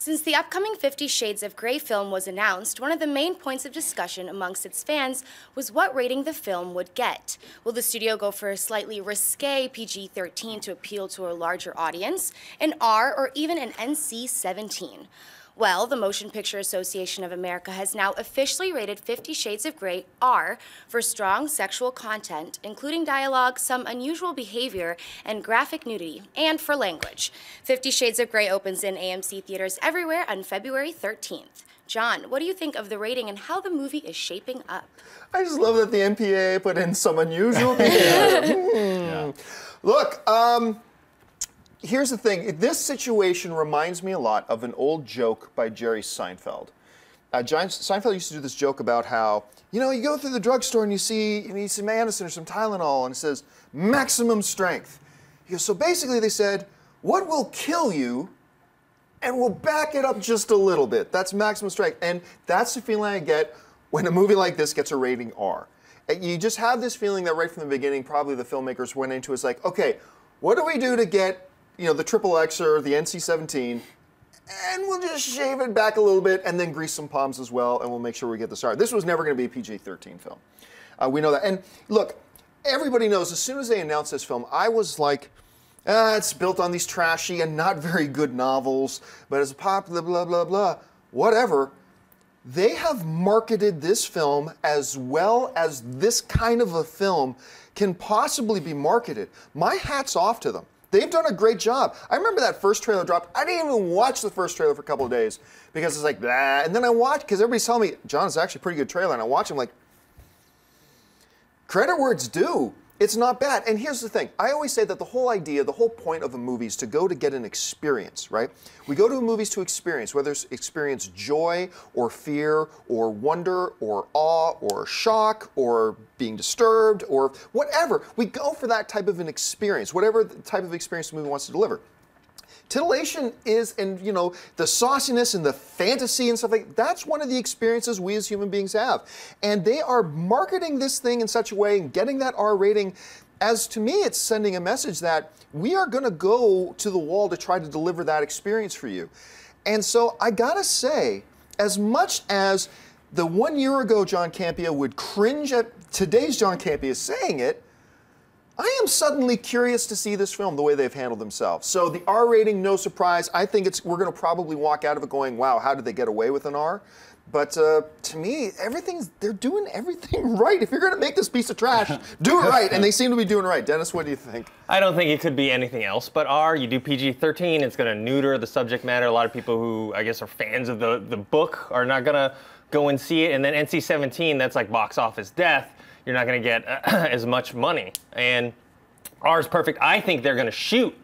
Since the upcoming 50 Shades of Grey film was announced, one of the main points of discussion amongst its fans was what rating the film would get. Will the studio go for a slightly risque PG-13 to appeal to a larger audience, an R, or even an NC-17? Well, the Motion Picture Association of America has now officially rated 50 Shades of Grey R for strong sexual content, including dialogue, some unusual behavior, and graphic nudity, and for language. 50 Shades of Grey opens in AMC Theatres everywhere on February 13th. John, what do you think of the rating and how the movie is shaping up? I just love that the MPA put in some unusual behavior. Yeah. Look, here's the thing. This situation reminds me a lot of an old joke by Jerry Seinfeld. Seinfeld used to do this joke about how, you know, you go through the drugstore and you see some Anacin or some Tylenol, and it says, maximum strength. He goes, so basically they said, what will kill you and we'll back it up just a little bit. That's maximum strength. And that's the feeling I get when a movie like this gets a rating R. You just have this feeling that right from the beginning, probably the filmmakers went into it's like, okay, what do we do to get the XXX or the NC-17, and we'll just shave it back a little bit and then grease some palms as well, and we'll make sure we get the star. This was never going to be a PG-13 film. We know that. And look, everybody knows as soon as they announced this film, I was like, it's built on these trashy and not very good novels, but it's popular, blah, blah, blah, whatever. They have marketed this film as well as this kind of a film can possibly be marketed. My hat's off to them. They've done a great job. I remember that first trailer dropped. I didn't even watch the first trailer for a couple of days because it's like, blah. And then I watched, because everybody's telling me, John, it's actually a pretty good trailer. And I watch them like, credit where it's due. It's not bad. And here's the thing. I always say that the whole idea, the whole point of a movie is to go to get an experience, right? We go to movies to experience, whether it's experience joy or fear or wonder or awe or shock or being disturbed or whatever. We go for that type of an experience, whatever the type of experience the movie wants to deliver. Titillation is, and the sauciness and the fantasy and stuff like that's one of the experiences we as human beings have. And they are marketing this thing in such a way and getting that R rating as, to me, it's sending a message that we are going to go to the wall to try to deliver that experience for you. And so I gotta say, as much as the 1 year ago John Campea would cringe at today's John Campea saying it, I am suddenly curious to see this film the way they've handled themselves. So the R rating, no surprise. I think we're going to probably walk out of it going, wow, how did they get away with an R? But to me, they're doing everything right. If you're going to make this piece of trash, do it right. And they seem to be doing it right. Dennis, what do you think? I don't think it could be anything else but R. You do PG-13, it's going to neuter the subject matter. A lot of people who, I guess, are fans of the book are not going to go and see it. And then NC-17, that's like box office death. You're not going to get as much money. And R is perfect. I think they're going to shoot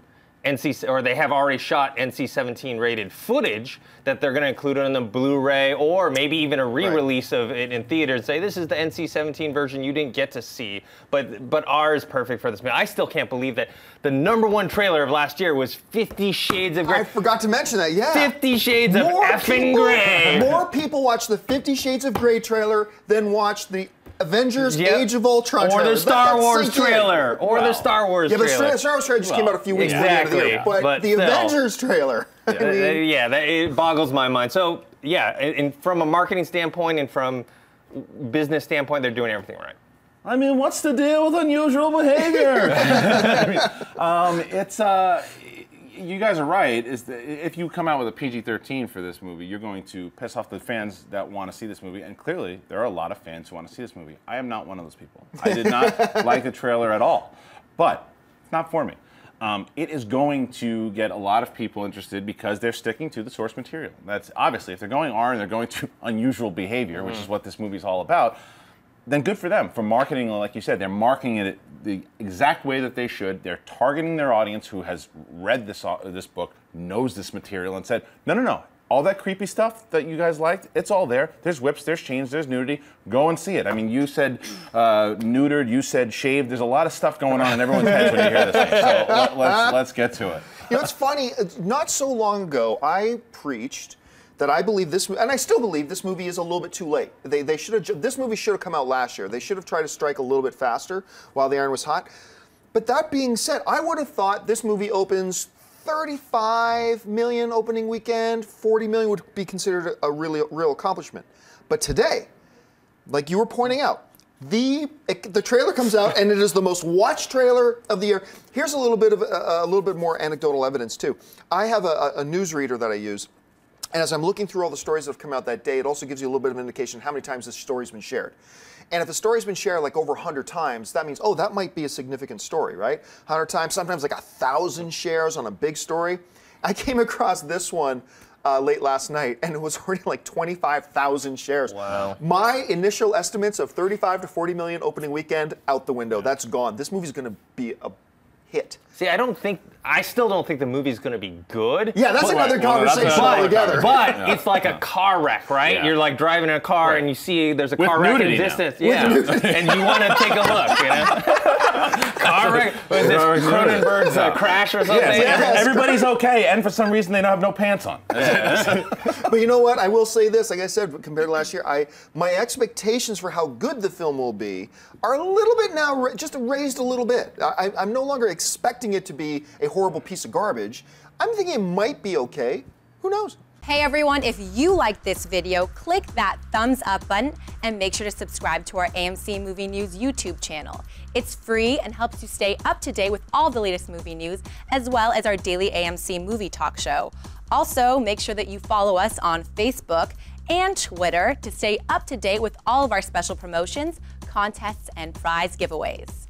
or they have already shot NC-17 rated footage that they're going to include on the Blu-ray or maybe even a re-release of it in theaters and say, this is the NC-17 version you didn't get to see. But R is perfect for this movie. I still can't believe that the #1 trailer of last year was 50 Shades of Grey. I forgot to mention that, yeah. 50 Shades of effing Grey. More people watch the 50 Shades of Grey trailer than watch the Avengers Age of Ultron or trailer. the Star Wars trailer. Or the Star Wars trailer. Yeah, but Star Wars trailer just came out a few weeks ago. Exactly. But the Avengers trailer. It boggles my mind. So, yeah, and from a marketing standpoint and from business standpoint, they're doing everything right. I mean, what's the deal with unusual behavior? You guys are right. If you come out with a PG-13 for this movie, you're going to piss off the fans that want to see this movie. And clearly, there are a lot of fans who want to see this movie. I am not one of those people. I did not like the trailer at all. But it's not for me. It is going to get a lot of people interested because they're sticking to the source material. That's obviously, if they're going R and they're going to unusual behavior, which is what this movie is all about, then good for them. For marketing, like you said, they're marketing it the exact way that they should. They're targeting their audience who has read this book, knows this material, and said, no. All that creepy stuff that you guys liked, it's all there. There's whips, there's chains, there's nudity. Go and see it. I mean, you said neutered, you said shaved. There's a lot of stuff going on in everyone's heads when you hear this thing. So let's get to it. It's funny. Not so long ago, I preached that I believe this, and I still believe this movie is a little bit too late. This movie should have come out last year. They should have tried to strike a little bit faster while the iron was hot. But that being said, I would have thought this movie opens 35 million opening weekend, 40 million would be considered a real accomplishment. But today, like you were pointing out, the trailer comes out and it is the most watched trailer of the year. Here's a little bit more anecdotal evidence too. I have a newsreader that I use, and as I'm looking through all the stories that have come out that day, it also gives you a little bit of an indication how many times this story's been shared. And if a story's been shared like over 100 times, that means, oh, that might be a significant story, right? 100 times, sometimes like 1,000 shares on a big story. I came across this one late last night, and it was already like 25,000 shares. Wow. My initial estimates of 35 to 40 million opening weekend, out the window. That's gone. This movie's going to be a hit. See, I still don't think the movie's going to be good. Yeah, that's another conversation altogether. But it's like a car wreck, right? Yeah. You're like driving in a car and you see there's a car wreck in the distance. Now. Yeah, and you want to take a look, you know? Car wreck? Was this Cronenberg's crash or something? Yeah, everybody's okay, and for some reason they don't have no pants on. But you know what? I will say this, like I said, compared to last year, my expectations for how good the film will be are a little bit now, just raised a little bit. I'm no longer expecting it to be a horrible piece of garbage. I'm thinking it might be okay. Who knows? Hey everyone, if you like this video, click that thumbs up button and make sure to subscribe to our AMC Movie News YouTube channel. It's free and helps you stay up to date with all the latest movie news, as well as our daily AMC movie talk show. Also, make sure that you follow us on Facebook and Twitter to stay up to date with all of our special promotions, contests, and prize giveaways.